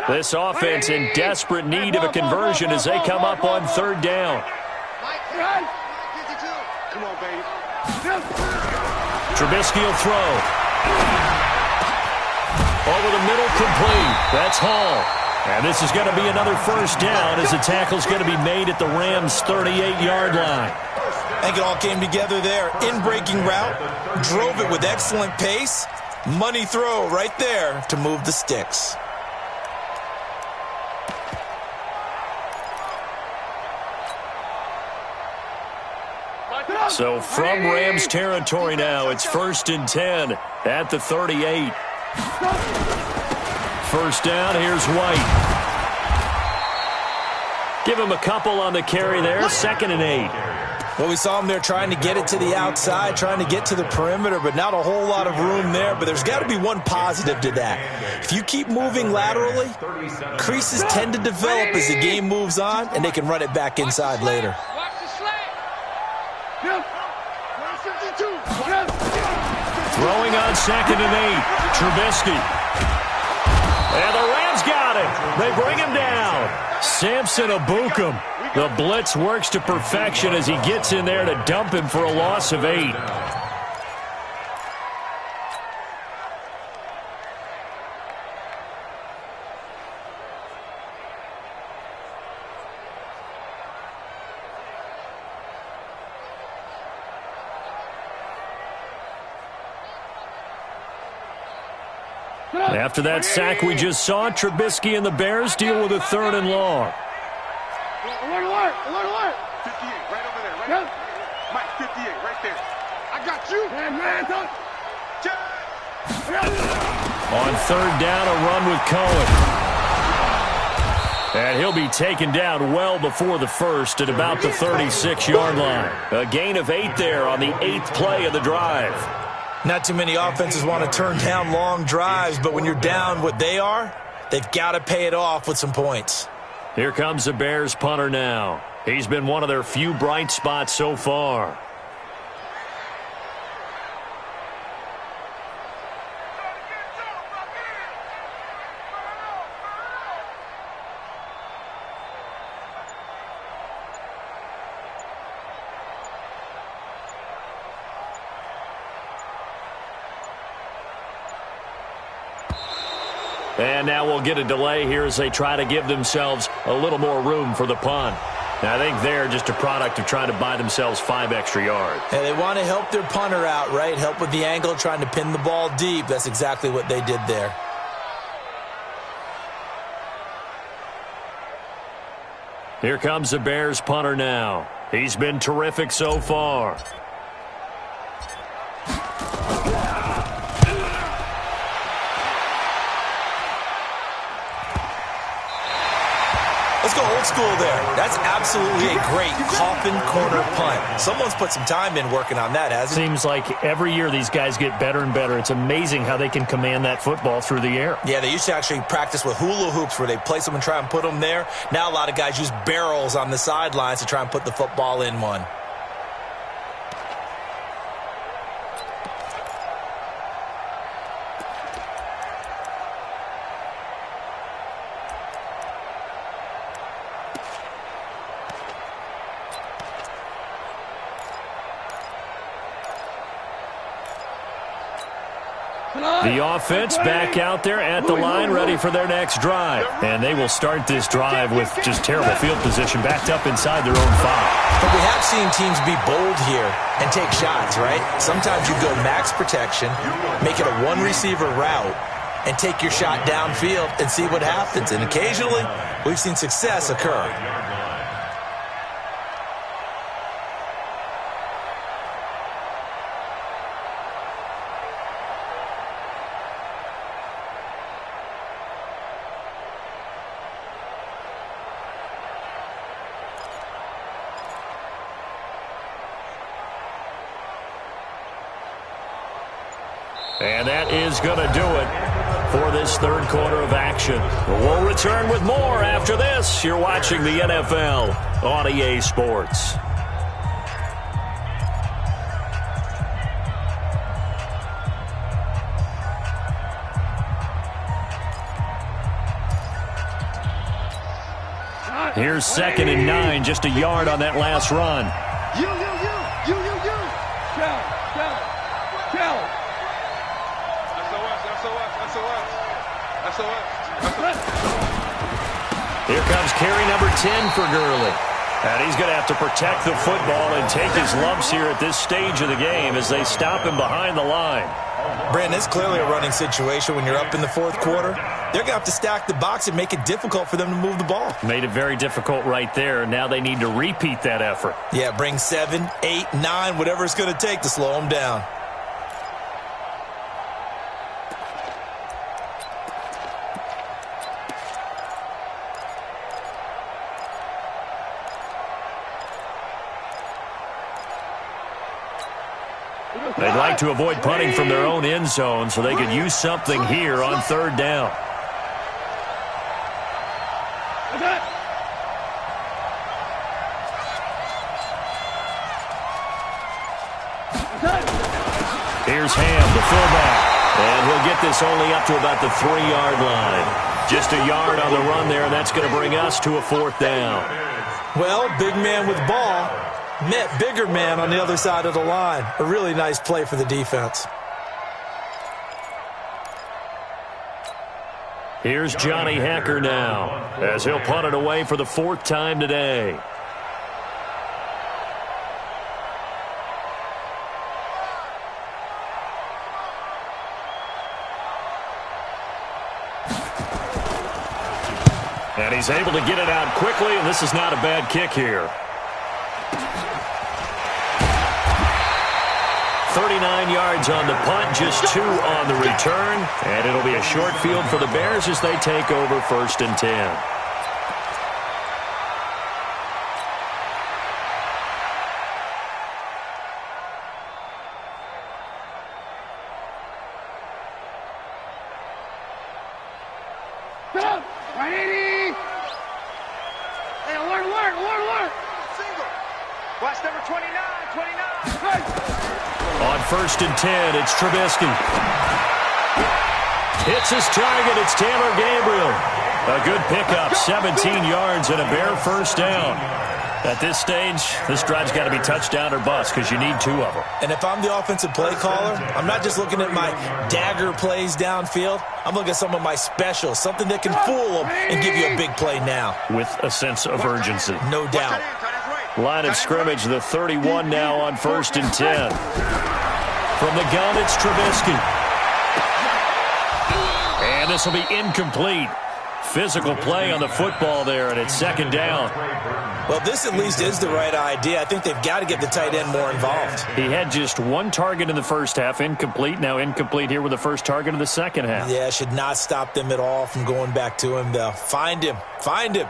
This offense in desperate need of a conversion as they come up on third down. Come on, baby. Trubisky will throw. Over the middle, complete. That's Hall. And this is going to be another first down as the tackle's going to be made at the Rams' 38-yard line. I think it all came together there. In-breaking route, drove it with excellent pace. Money throw right there to move the sticks. So from Rams territory now, it's 1st and 10 at the 38. First down, here's White. Give him a couple on the carry there, 2nd and 8. Well, we saw him there trying to get it to the outside, trying to get to the perimeter, but not a whole lot of room there. But there's got to be one positive to that. If you keep moving laterally, creases tend to develop as the game moves on, and they can run it back inside later. Throwing on 2nd and 8, Trubisky. And the Rams got him. They bring him down. Samson Abukum. The blitz works to perfection as he gets in there to dump him for a loss of 8. After that sack we just saw, Trubisky and the Bears deal with a 3rd and long. Alert. 58, right over there. Right Mike, 58, right there. I got you. Man, On 3rd down, a run with Cohen. And he'll be taken down well before the first at about the 36-yard line. A gain of 8 there on the 8th play of the drive. Not too many offenses want to turn down long drives, but when you're down what they are, they've got to pay it off with some points. Here comes the Bears punter now. He's been one of their few bright spots so far. And now we'll get a delay here as they try to give themselves a little more room for the punt. Now, I think they're just a product of trying to buy themselves 5 extra yards. And they want to help their punter out, right? Help with the angle, trying to pin the ball deep. That's exactly what they did there. Here comes the Bears punter now. He's been terrific so far. Let's go old school there. That's absolutely a great coffin corner punt. Someone's put some time in working on that, hasn't it? Seems like every year these guys get better and better. It's amazing how they can command that football through the air. Yeah, they used to actually practice with hula hoops where they place them and try and put them there. Now a lot of guys use barrels on the sidelines to try and put the football in one. The offense back out there at the line, ready for their next drive. And they will start this drive with just terrible field position, backed up inside their own 5. But we have seen teams be bold here and take shots, right? Sometimes you go max protection, make it a one-receiver route, and take your shot downfield and see what happens. And occasionally, we've seen success occur. And that is going to do it for this third quarter of action. We'll return with more after this. You're watching the NFL on EA Sports. Here's 2nd and 9, just a yard on that last run. You. Kill. SOS. Here comes carry number 10 for Gurley. And he's going to have to protect the football and take his lumps here at this stage of the game as they stop him behind the line. Brandon, it's clearly a running situation when you're up in the fourth quarter. They're going to have to stack the box and make it difficult for them to move the ball. Made it very difficult right there. Now they need to repeat that effort. Yeah, bring 7, 8, 9, whatever it's going to take to slow them down. They'd like to avoid punting from their own end zone so they could use something here on third down. Here's Ham, the fullback. And he'll get this only up to about the 3-yard line. Just a yard on the run there, and that's going to bring us to a 4th down. Well, big man with ball met bigger man on the other side of the line. A really nice play for the defense. Here's Johnny Hacker now as he'll punt it away for the 4th time today. And he's able to get it out quickly, and this is not a bad kick here. 39 yards on the punt, just 2 on the return. And it'll be a short field for the Bears as they take over 1st and 10. Watch number 29. On 1st and 10, it's Trubisky. Hits his target. It's Taylor Gabriel. A good pickup, 17 yards and a Bear 1st down. At this stage, this drive's got to be touchdown or bust because you need 2 of them. And if I'm the offensive play caller, I'm not just looking at my dagger plays downfield. I'm looking at some of my specials, something that can fool them and give you a big play now. With a sense of urgency. No doubt. Line of scrimmage, the 31 now on 1st and 10. From the gun, it's Trubisky. And this will be incomplete. Physical play on the football there, and it's 2nd down. Well, this at least is the right idea. I think they've got to get the tight end more involved. He had just 1 target in the first half, incomplete. Now incomplete here with the first target of the second half. Yeah, should not stop them at all from going back to him, though. Find him. Find him.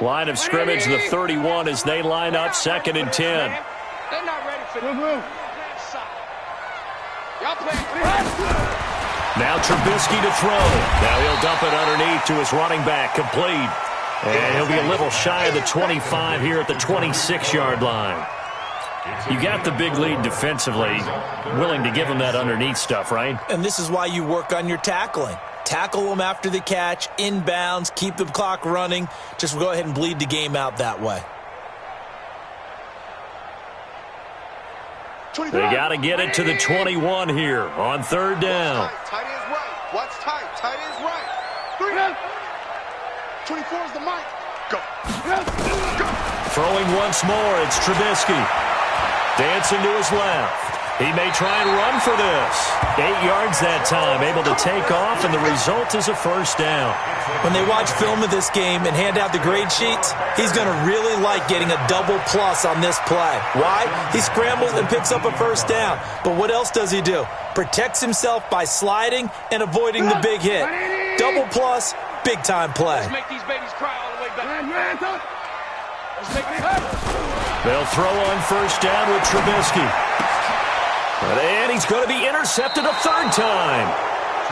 Line of scrimmage, the 31 as they line up 2nd and 10. They're not ready for this. Y'all play. Now Trubisky to throw. Now he'll dump it underneath to his running back, complete. And he'll be a little shy of the 25 here at the 26-yard line. You got the big lead defensively, willing to give him that underneath stuff, right? And this is why you work on your tackling. Tackle them after the catch, inbounds, keep the clock running. Just go ahead and bleed the game out that way. They got to get it to the 21 here on 3rd down. Tight end's right. Watch tight. Tight end's right. 24 is the mic. Go. Throwing once more, it's Trubisky. Dancing to his left. He may try and run for this. 8 yards that time, able to take off, and the result is a 1st down. When they watch film of this game and hand out the grade sheets, he's going to really like getting a double plus on this play. Why? He scrambles and picks up a 1st down. But what else does he do? Protects himself by sliding and avoiding the big hit. Double plus, big-time play. Let's make these babies cry all the way back. Let's make it happen. They'll throw on first down with Trubisky. And he's going to be intercepted a third time.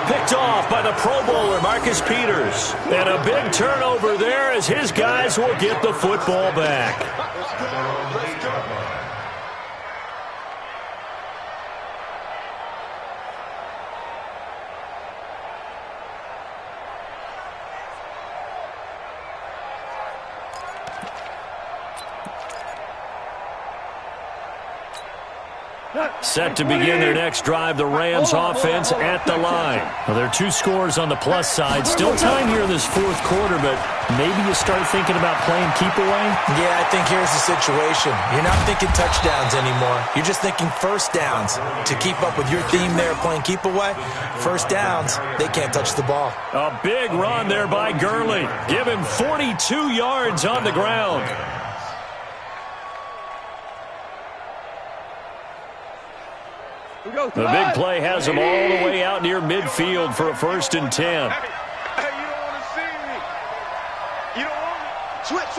Picked off by the Pro Bowler, Marcus Peters. And a big turnover there as his guys will get the football back. Let's go. Set to begin their next drive, the Rams offense at the line. Well, there are 2 scores on the plus side. Still time here in this fourth quarter, but maybe you start thinking about playing keep away? Yeah, I think here's the situation. You're not thinking touchdowns anymore. You're just thinking first downs. To keep up with your theme there, playing keep away, first downs, they can't touch the ball. A big run there by Gurley. Give him 42 yards on the ground. The big play has him all the way out near midfield for a 1st and 10. Hey, you don't want to see me. You don't want me. Switch.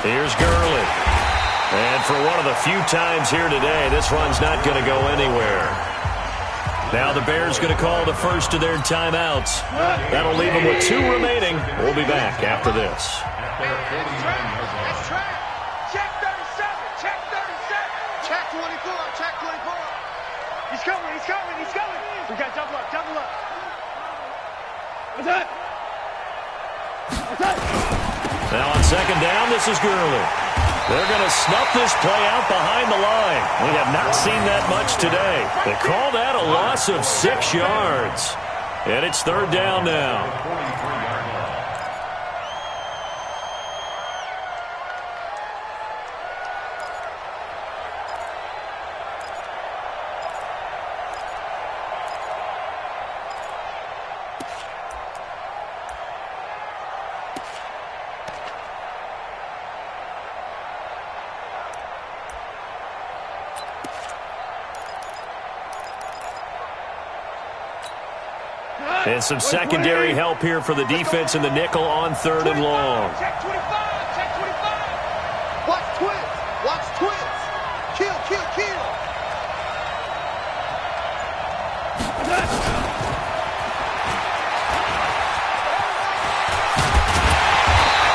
Here's Gurley. And for one of the few times here today, this run's not going to go anywhere. Now the Bears going to call the first of their timeouts. That'll leave them with 2 remaining. We'll be back after this. That's track. Check 37. Check 37. Check 24. Check 24. He's coming. We got double up. What's that? Now on second down, this is Gurley. They're going to snuff this play out behind the line. We have not seen that much today. They call that a loss of 6 yards. And it's 3rd down now. And some secondary help here for the defense in the nickel on 3rd and long. Check 25. Watch twins. Kill.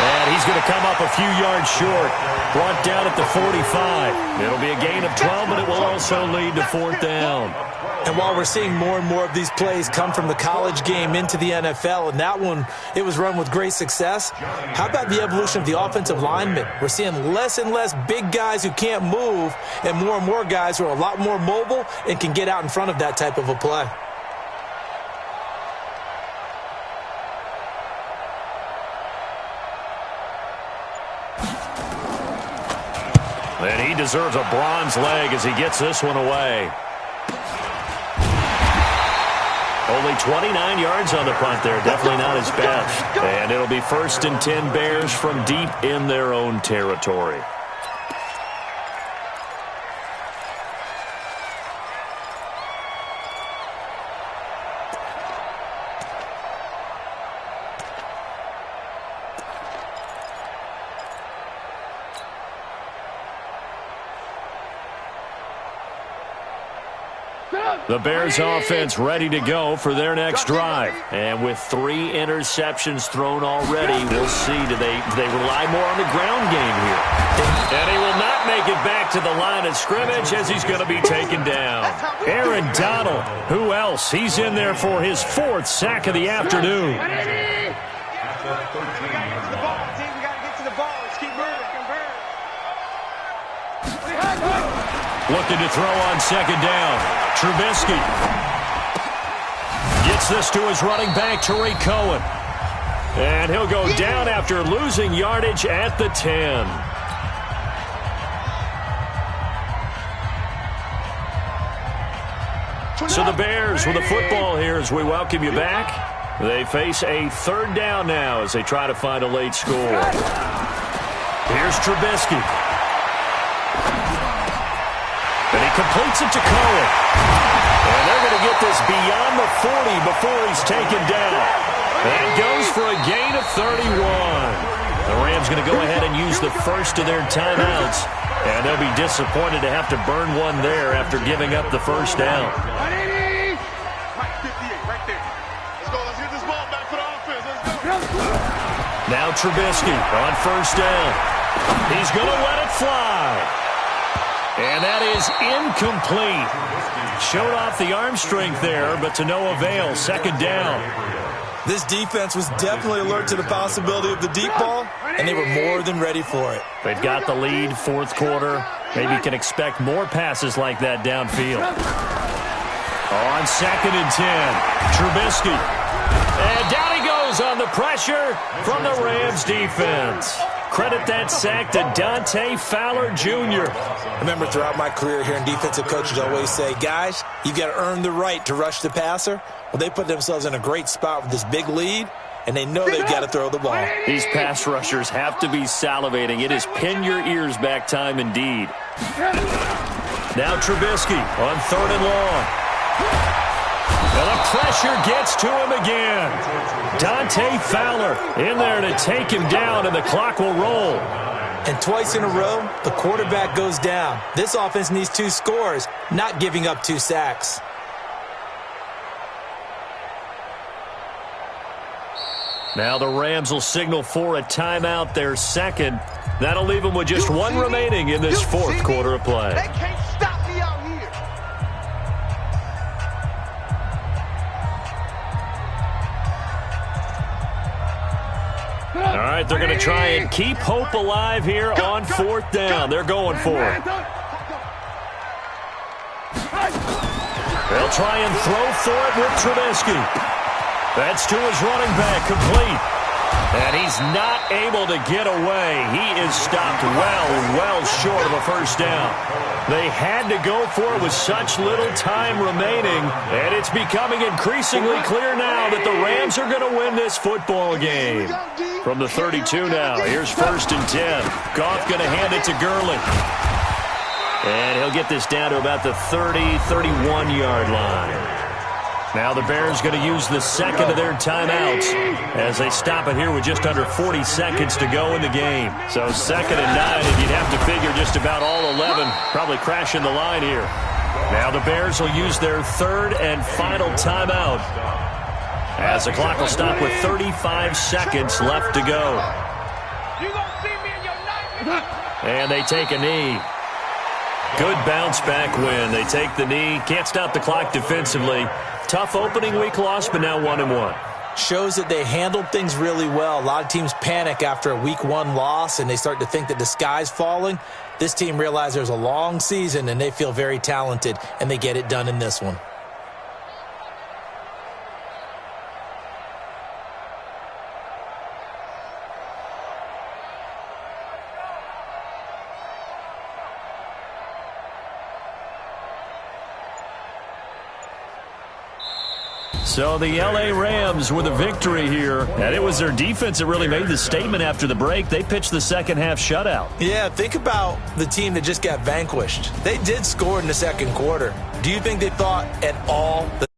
And he's going to come up a few yards short. Brought down at the 45. It'll be a gain of 12, but it will also lead to 4th down. And while we're seeing more and more of these plays come from the college game into the NFL, and that one, it was run with great success, how about the evolution of the offensive linemen? We're seeing less and less big guys who can't move and more guys who are a lot more mobile and can get out in front of that type of a play. And he deserves a bronze leg as he gets this one away. Only 29 yards on the punt there. Definitely not his best. And it'll be 1st and 10 Bears from deep in their own territory. The Bears offense ready to go for their next drive. And with 3 interceptions thrown already, we'll see, do they rely more on the ground game here. And he will not make it back to the line of scrimmage as he's going to be taken down. Aaron Donald, who else? He's in there for his 4th sack of the afternoon. We got to get to the ball. Let's keep moving. Looking to throw on second down. Trubisky gets this to his running back, Tariq Cohen. And he'll go down after losing yardage at the 10. So the Bears with the football here as we welcome you back. They face a 3rd down now as they try to find a late score. Here's Trubisky. And he completes it to Cohen. And they're going to get this beyond the 40 before he's taken down. That goes for a gain of 31. The Rams going to go ahead and use the first of their timeouts. And they'll be disappointed to have to burn one there after giving up the first down. Right, 58, right there. Let's go. Let's get this ball back for the offense. Let's go. Now Trubisky on first down. He's going to let it fly. And that is incomplete. Showed off the arm strength there, but to no avail. Second down. This defense was definitely alert to the possibility of the deep ball, and they were more than ready for it. They've got the lead, fourth quarter. Maybe can expect more passes like that downfield. On 2nd and 10, Trubisky. And down he goes on the pressure from the Rams defense. Credit that sack to Dante Fowler Jr. I remember throughout my career hearing defensive coaches always say, guys, you've got to earn the right to rush the passer. Well, they put themselves in a great spot with this big lead, and they know they've got to throw the ball. These pass rushers have to be salivating. It is pin your ears back time indeed. Now Trubisky on 3rd and long. And the pressure gets to him again. Dante Fowler in there to take him down, and the clock will roll. And twice in a row, the quarterback goes down. This offense needs 2 scores, not giving up 2 sacks. Now the Rams will signal for a timeout, their second. That'll leave them with just one remaining in this fourth quarter of play. They can't stop me out here. All right, they're going to try and keep hope alive here on 4th down. They're going for it. They'll try and throw for it with Trubisky. That's to his running back, complete. And he's not able to get away. He is stopped well short of a first down. They had to go for it with such little time remaining, and it's becoming increasingly clear now that the Rams are going to win this football game. From the 32 now, here's 1st and 10. Goff going to hand it to Gurley. And he'll get this down to about the 30, 31-yard line. Now the Bears going to use the second of their timeouts as they stop it here with just under 40 seconds to go in the game. So 2nd and 9, and you'd have to figure just about all 11 probably crashing the line here. Now the Bears will use their 3rd and final timeout as the clock will stop with 35 seconds left to go. And they take a knee. Good bounce back win. They take the knee. Can't stop the clock defensively. Tough opening week loss, but now 1-1. Shows that they handled things really well. A lot of teams panic after a week 1 loss, and they start to think that the sky's falling. This team realizes there's a long season, and they feel very talented, and they get it done in this one. So the L.A. Rams with a victory here, and it was their defense that really made the statement after the break. They pitched the second-half shutout. Yeah, think about the team that just got vanquished. They did score in the second quarter. Do you think they thought at all that